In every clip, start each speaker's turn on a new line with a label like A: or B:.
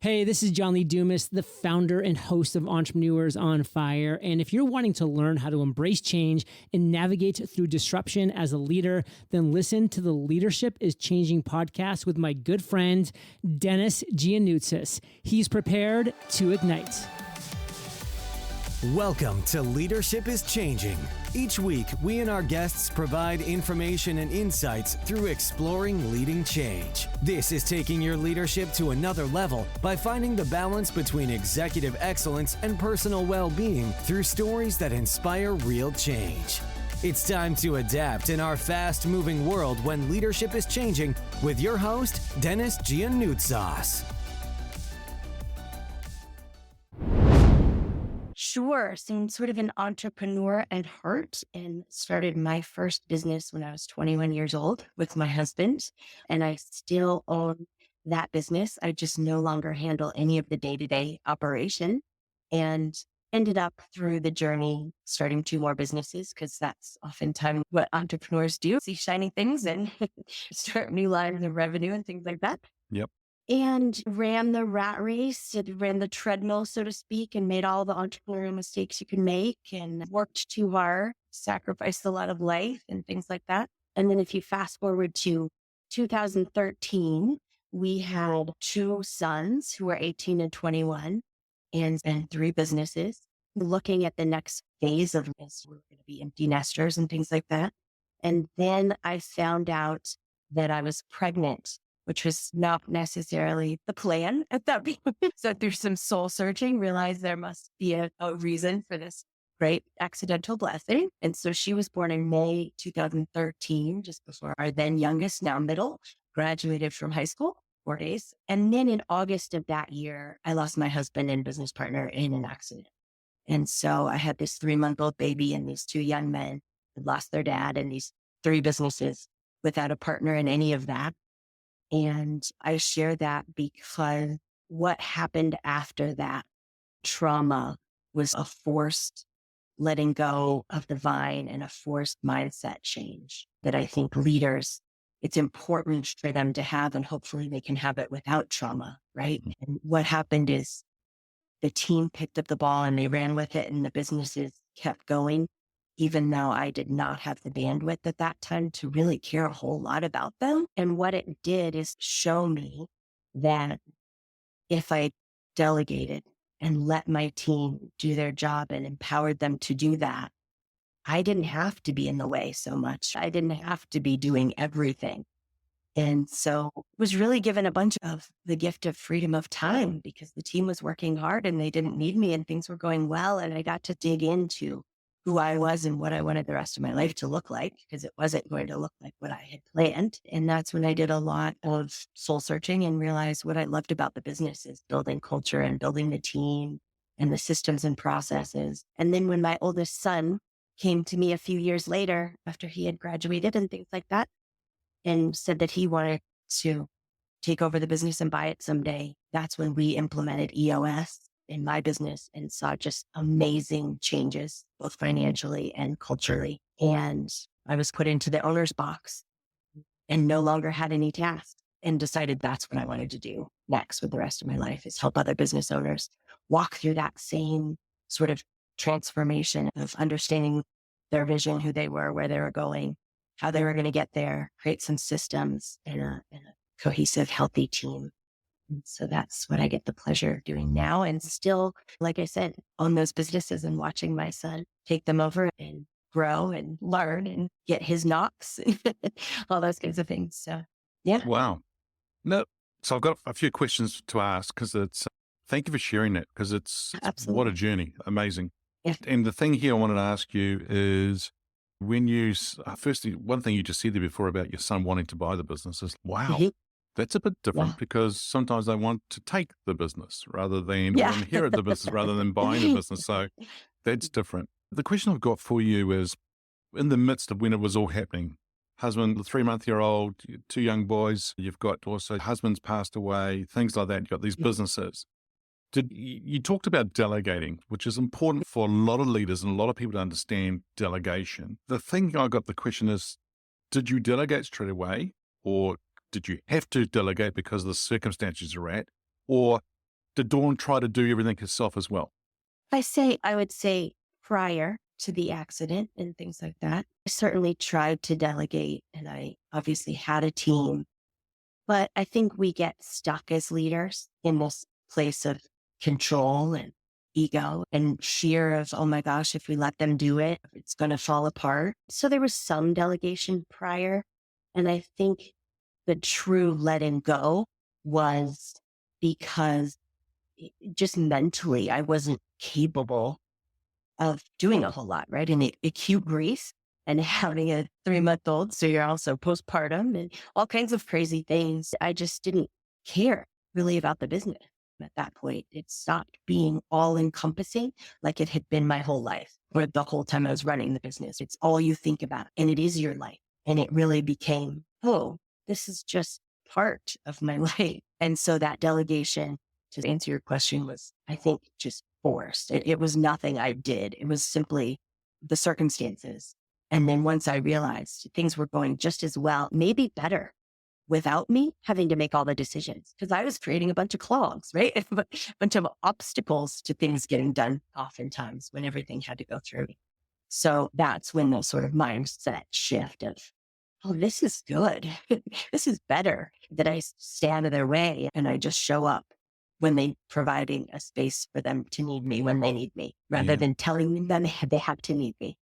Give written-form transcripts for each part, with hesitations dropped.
A: Hey, this is John Lee Dumas, the founder and host of Entrepreneurs on Fire. And if you're wanting to learn how to embrace change and navigate through disruption as a leader, then listen to the Leadership is Changing podcast with my good friend, Denis Gianoutsos. He's prepared to ignite.
B: Welcome to Leadership is Changing. Each week, we and our guests provide information and insights through exploring leading change. This is taking your leadership to another level by finding the balance between executive excellence and personal well-being through stories that inspire real change. It's time to adapt in our fast-moving world when leadership is changing with your host, Denis Gianoutsos.
C: Sure. So I'm sort of an entrepreneur at heart and started my first business when I was 21 years old with my husband. And I still own that business. I just no longer handle any of the day-to-day operation, and ended up through the journey starting two more businesses, because that's oftentimes what entrepreneurs do: see shiny things and start new lines of revenue and things like that.
D: Yep.
C: And ran the rat race, ran the treadmill, so to speak, and made all the entrepreneurial mistakes you can make, and worked too hard, sacrificed a lot of life and things like that. And then if you fast forward to 2013, we had two sons who were 18 and 21 and three businesses. Looking at the next phase of this, we're going to be empty nesters and things like that. And then I found out that I was pregnant, which was not necessarily the plan at that point. So through some soul searching, realized there must be a reason for this great accidental blessing. And so she was born in May 2013, just before our then youngest, now middle, graduated from high school, 4 days. And then in August of that year, I lost my husband and business partner in an accident. And so I had this 3-month-old baby and these two young men who lost their dad, and these three businesses without a partner in any of that. And I share that because what happened after that trauma was a forced letting go of the vine and a forced mindset change that I think leaders, it's important for them to have, and hopefully they can have it without trauma, right? And what happened is the team picked up the ball and they ran with it, and the businesses kept going, even though I did not have the bandwidth at that time to really care a whole lot about them. And what it did is show me that if I delegated and let my team do their job and empowered them to do that, I didn't have to be in the way so much. I didn't have to be doing everything. And so I was really given a bunch of the gift of freedom of time, because the team was working hard and they didn't need me and things were going well. And I got to dig into who I was and what I wanted the rest of my life to look like, because it wasn't going to look like what I had planned. And that's when I did a lot of soul searching and realized what I loved about the business is building culture and building the team and the systems and processes. And then when my oldest son came to me a few years later, after he had graduated and things like that, and said that he wanted to take over the business and buy it someday, that's when we implemented EOS in my business and saw just amazing changes, both financially and culturally. And I was put into the owner's box and no longer had any tasks, and decided that's what I wanted to do next with the rest of my life, is help other business owners walk through that same sort of transformation of understanding their vision, who they were, where they were going, how they were going to get there, create some systems and a cohesive, healthy team. And so that's what I get the pleasure of doing now. And still, like I said, own those businesses and watching my son take them over and grow and learn and get his knocks, all those kinds of things. So, yeah.
D: Wow. No, so I've got a few questions to ask, because thank you for sharing that, because it's
C: Absolutely.
D: what a journey. Amazing.
C: Yeah.
D: And the thing here I wanted to ask you is, when you, firstly, one thing you just said there before about your son wanting to buy the business is, wow.
C: Mhm.
D: That's a bit different,
C: Yeah.
D: because sometimes they want to take the business rather than,
C: Yeah.
D: or inherit the business rather than buying the business. So that's different. The question I've got for you is, in the midst of when it was all happening, husband, the 3-month-old, two young boys, you've got also husband's passed away, things like that. You've got these businesses. You talked about delegating, which is important for a lot of leaders and a lot of people to understand delegation. The thing I got the question is, did you delegate straight away, or did you have to delegate because of the circumstances you're at? Or Did Dawn try to do everything herself as well?
C: I would say prior to the accident and things like that, I certainly tried to delegate and I obviously had a team, but I think we get stuck as leaders in this place of control and ego and fear of, oh my gosh, if we let them do it, it's going to fall apart. So there was some delegation prior. And I think the true letting go was because just mentally, I wasn't capable of doing a whole lot, right? And acute grief and having a 3-month-old. So you're also postpartum and all kinds of crazy things. I just didn't care really about the business at that point. It stopped being all encompassing like it had been my whole life, or the whole time I was running the business. It's all you think about and it is your life. And it really became, oh, this is just part of my life. And so that delegation, to answer your question, was, I think, just forced. It was nothing I did. It was simply the circumstances. And then once I realized things were going just as well, maybe better, without me having to make all the decisions, because I was creating a bunch of clogs, right? A bunch of obstacles to things getting done oftentimes when everything had to go through me. So that's when the sort of mindset shift of, oh, this is good. This is better, that I stay out of their way and I just show up when they providing a space for them to need me when they need me, rather than telling them they have to need me.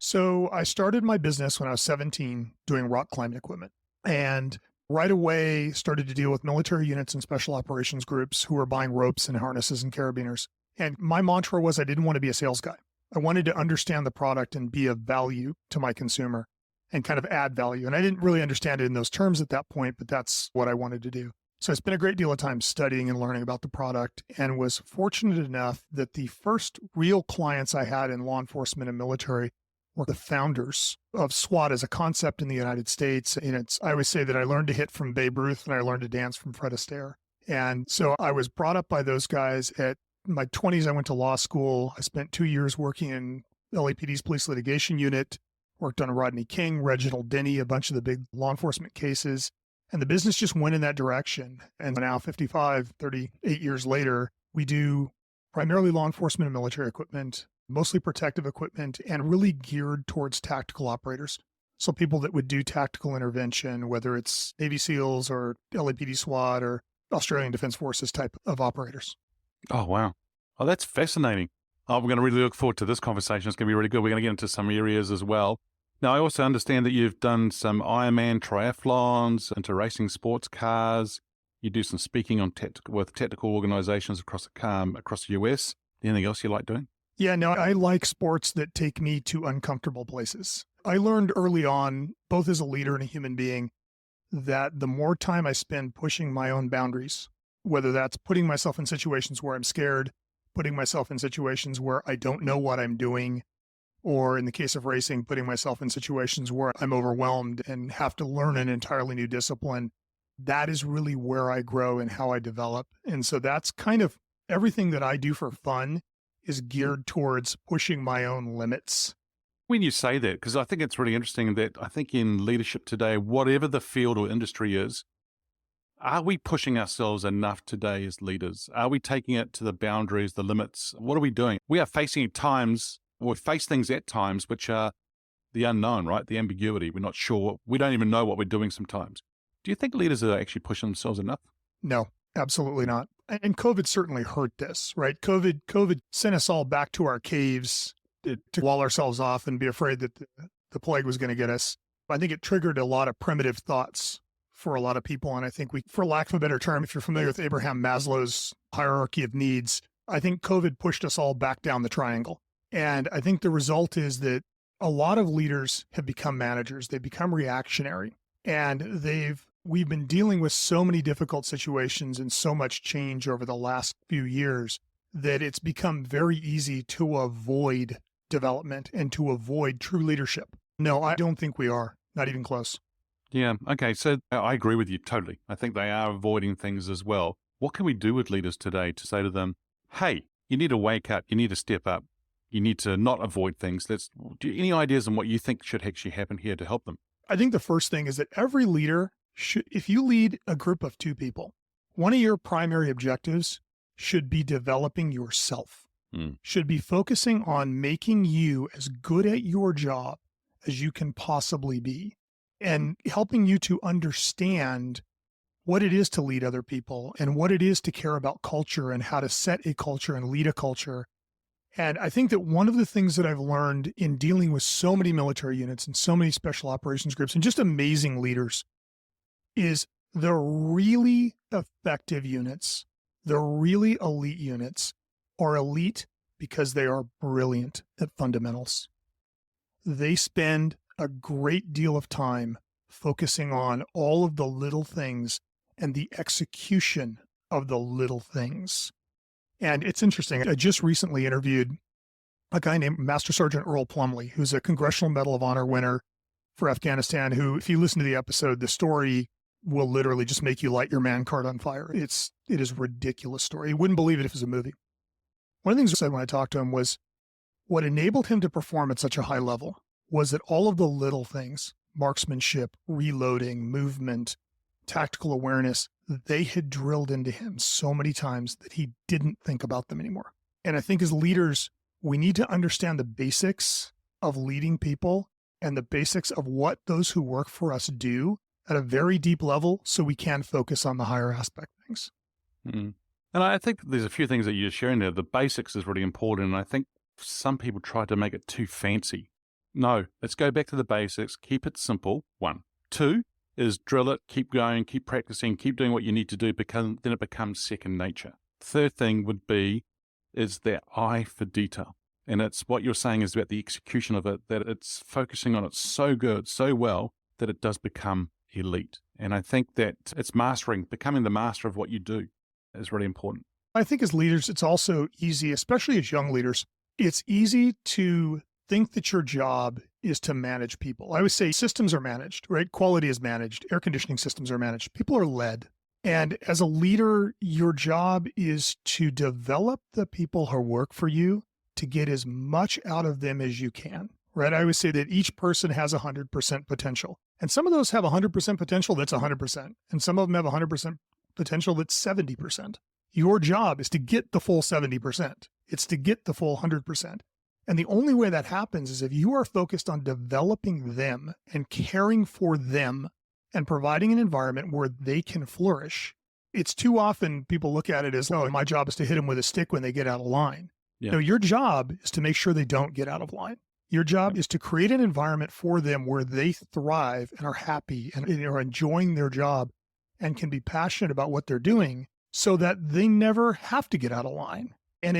E: So I started my business when I was 17 doing rock climbing equipment, and right away started to deal with military units and special operations groups who were buying ropes and harnesses and carabiners. And my mantra was I didn't want to be a sales guy. I wanted to understand the product and be of value to my consumer and kind of add value. And I didn't really understand it in those terms at that point, but that's what I wanted to do. So I spent a great deal of time studying and learning about the product, and was fortunate enough that the first real clients I had in law enforcement and military were the founders of SWAT as a concept in the United States. And I always say that I learned to hit from Babe Ruth and I learned to dance from Fred Astaire. And so I was brought up by those guys. At my 20s, I went to law school. I spent 2 years working in LAPD's police litigation unit, worked on Rodney King, Reginald Denny, a bunch of the big law enforcement cases. And the business just went in that direction. And now 38 years later, we do primarily law enforcement and military equipment, mostly protective equipment, and really geared towards tactical operators. So people that would do tactical intervention, whether it's Navy SEALs or LAPD SWAT or Australian Defense Forces type of operators.
D: Oh, wow. Oh, that's fascinating. Oh, we're going to really look forward to this conversation. It's going to be really good. We're going to get into some areas as well. Now, I also understand that you've done some Ironman triathlons, into racing sports cars. You do some speaking on with tactical organizations across the US. Anything else you like doing?
E: Yeah, no, I like sports that take me to uncomfortable places. I learned early on, both as a leader and a human being, that the more time I spend pushing my own boundaries, whether that's putting myself in situations where I'm scared, putting myself in situations where I don't know what I'm doing, or in the case of racing, putting myself in situations where I'm overwhelmed and have to learn an entirely new discipline, that is really where I grow and how I develop. And so that's kind of everything that I do for fun is geared towards pushing my own limits.
D: When you say that, because I think it's really interesting that I think in leadership today, whatever the field or industry is, are we pushing ourselves enough today as leaders? Are we taking it to the boundaries, the limits? What are we doing? We are facing times, or we face things at times, which are the unknown, right? The ambiguity. We're not sure. We don't even know what we're doing sometimes. Do you think leaders are actually pushing themselves enough?
E: No, absolutely not. And COVID certainly hurt this, right? COVID sent us all back to our caves to wall ourselves off and be afraid that the plague was going to get us. I think it triggered a lot of primitive thoughts for a lot of people. And I think for lack of a better term, if you're familiar with Abraham Maslow's hierarchy of needs, I think COVID pushed us all back down the triangle. And I think the result is that a lot of leaders have become managers. They become reactionary, and we've been dealing with so many difficult situations and so much change over the last few years that it's become very easy to avoid development and to avoid true leadership. No, I don't think we are. Not even close.
D: Yeah. Okay. So I agree with you totally. I think they are avoiding things as well. What can we do with leaders today to say to them, hey, you need to wake up, you need to step up, you need to not avoid things. Any ideas on what you think should actually happen here to help them?
E: I think the first thing is that every leader should, if you lead a group of 2 people one of your primary objectives should be developing yourself, should be focusing on making you as good at your job as you can possibly be, and helping you to understand what it is to lead other people and what it is to care about culture and how to set a culture and lead a culture. And I think that one of the things that I've learned in dealing with so many military units and so many special operations groups and just amazing leaders is the really effective units, the really elite units are elite because they are brilliant at fundamentals. They spend a great deal of time focusing on all of the little things and the execution of the little things. And it's interesting. I just recently interviewed a guy named Master Sergeant Earl Plumley, who's a Congressional Medal of Honor winner for Afghanistan, who, if you listen to the episode, the story will literally just make you light your man card on fire. It is a ridiculous story. You wouldn't believe it if it was a movie. One of the things I said when I talked to him was what enabled him to perform at such a high level was that all of the little things, marksmanship, reloading, movement, tactical awareness, they had drilled into him so many times that he didn't think about them anymore. And I think as leaders, we need to understand the basics of leading people and the basics of what those who work for us do at a very deep level so we can focus on the higher aspect things.
D: And I think there's a few things that you're sharing there. The basics is really important. And I think some people try to make it too fancy. No, let's go back to the basics. Keep it simple. 1. 2 is drill it, keep going, keep practicing, keep doing what you need to do, because then it becomes second nature. Third thing would be is that eye for detail. And it's what you're saying is about the execution of it, that it's focusing on it so good, so well, that it does become elite. And I think that it's becoming the master of what you do is really important.
E: I think as leaders, it's also easy, especially as young leaders, it's easy to think that your job is to manage people. I always say systems are managed, right? Quality is managed. Air conditioning systems are managed. People are led. And as a leader, your job is to develop the people who work for you to get as much out of them as you can, right? I always say that each person has 100% potential. And some of those have 100% potential that's 100%. And some of them have 100% potential that's 70%. Your job is to get the full 70%. It's to get the full 100%. And the only way that happens is if you are focused on developing them and caring for them and providing an environment where they can flourish. It's too often people look at it as, oh, my job is to hit them with a stick when they get out of line.
D: Yeah.
E: No, your job is to make sure they don't get out of line. Your job is to create an environment for them where they thrive and are happy and are enjoying their job and can be passionate about what they're doing so that they never have to get out of line. And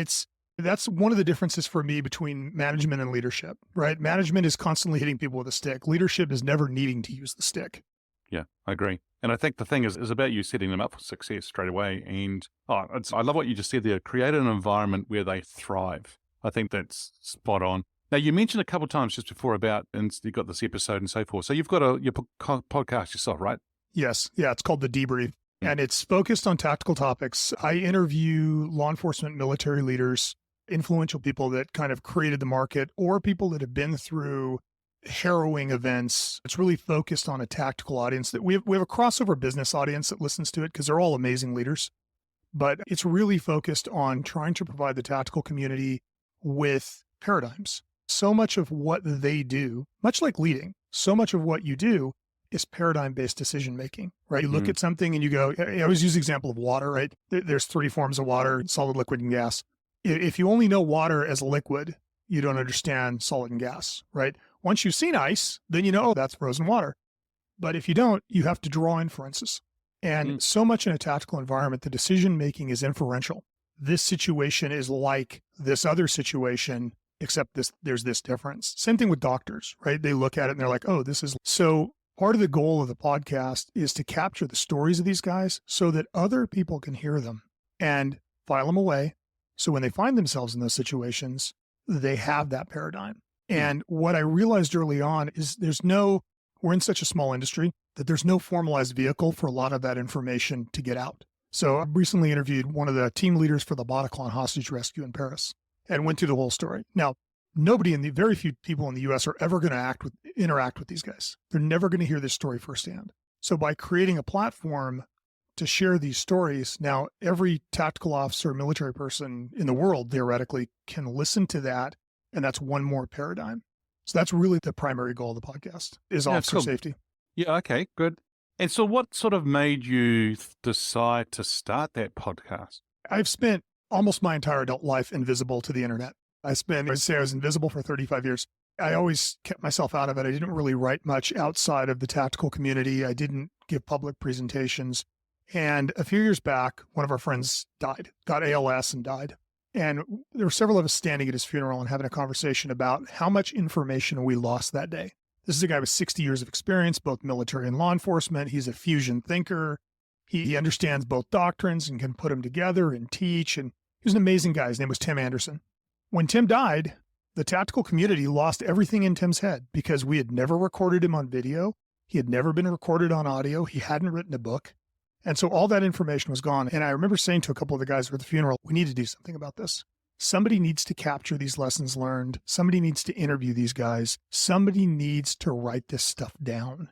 E: that's one of the differences for me between management and leadership, right? Management is constantly hitting people with a stick. Leadership is never needing to use the stick.
D: Yeah, I agree. And I think the thing is about you setting them up for success straight away. And I love what you just said there. Create an environment where they thrive. I think that's spot on. Now, you mentioned a couple of times just before about, and you got this episode and so forth. So you've got your podcast yourself, right?
E: Yes. Yeah. It's called The Debrief. And it's focused on tactical topics. I interview law enforcement, military leaders, influential people that kind of created the market, or people that have been through harrowing events. It's really focused on a tactical audience. That we have a crossover business audience that listens to it because they're all amazing leaders. But it's really focused on trying to provide the tactical community with paradigms. So much of what they do, much like leading, so much of what you do is paradigm-based decision-making, right? You look at something and you go, I always use the example of water, right? There's 3 forms of water: solid, liquid, and gas. If you only know water as a liquid, you don't understand solid and gas, right? Once you've seen ice, then you know, oh, that's frozen water. But if you don't, you have to draw inferences. And so much in a tactical environment, the decision-making is inferential. This situation is like this other situation, except there's this difference. Same thing with doctors, right? They look at it and they're like, oh, this is... So part of the goal of the podcast is to capture the stories of these guys so that other people can hear them and file them away. So when they find themselves in those situations, they have that paradigm. And what I realized early on is we're in such a small industry that there's no formalized vehicle for a lot of that information to get out. So I recently interviewed one of the team leaders for the Bataclan hostage rescue in Paris and went through the whole story. Now, very few people in the US are ever going to interact with these guys. They're never going to hear this story firsthand. So by creating a platform to share these stories. Now, every tactical officer, military person in the world, theoretically, can listen to that. And that's one more paradigm. So that's really the primary goal of the podcast is officer safety.
D: Yeah. Okay, good. And so what sort of made you decide to start that podcast?
E: I've spent almost my entire adult life invisible to the internet. I was invisible for 35 years. I always kept myself out of it. I didn't really write much outside of the tactical community. I didn't give public presentations. And a few years back, one of our friends died, got ALS and died. And there were several of us standing at his funeral and having a conversation about how much information we lost that day. This is a guy with 60 years of experience, both military and law enforcement. He's a fusion thinker. He understands both doctrines and can put them together and teach. And he was an amazing guy. His name was Tim Anderson. When Tim died, the tactical community lost everything in Tim's head because we had never recorded him on video. He had never been recorded on audio. He hadn't written a book. And so all that information was gone. And I remember saying to a couple of the guys at the funeral, we need to do something about this. Somebody needs to capture these lessons learned. Somebody needs to interview these guys. Somebody needs to write this stuff down.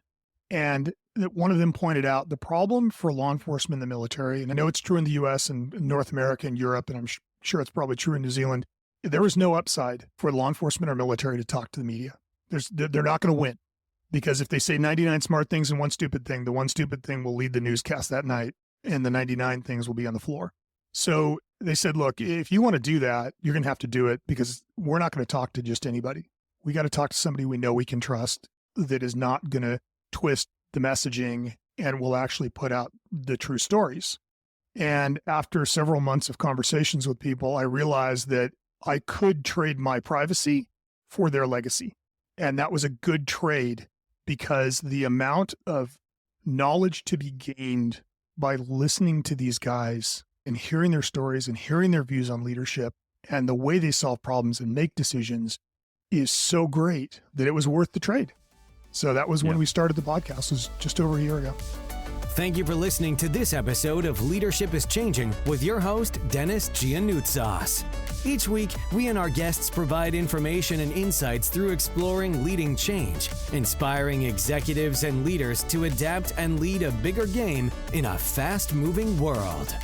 E: And one of them pointed out the problem for law enforcement in the military, and I know it's true in the US and North America and Europe, and I'm sure it's probably true in New Zealand, there is no upside for law enforcement or military to talk to the media. They're not going to win. Because if they say 99 smart things and one stupid thing, the one stupid thing will lead the newscast that night, and the 99 things will be on the floor. So they said, look, if you want to do that, you're going to have to do it because we're not going to talk to just anybody. We got to talk to somebody we know we can trust that is not going to twist the messaging and will actually put out the true stories. And after several months of conversations with people, I realized that I could trade my privacy for their legacy. And that was a good trade because the amount of knowledge to be gained by listening to these guys and hearing their stories and hearing their views on leadership and the way they solve problems and make decisions is so great that it was worth the trade. So that was when we started the podcast. It was just over a year ago.
B: Thank you for listening to this episode of Leadership is Changing with your host, Denis Gianoutsos. Each week, we and our guests provide information and insights through exploring leading change, inspiring executives and leaders to adapt and lead a bigger game in a fast-moving world.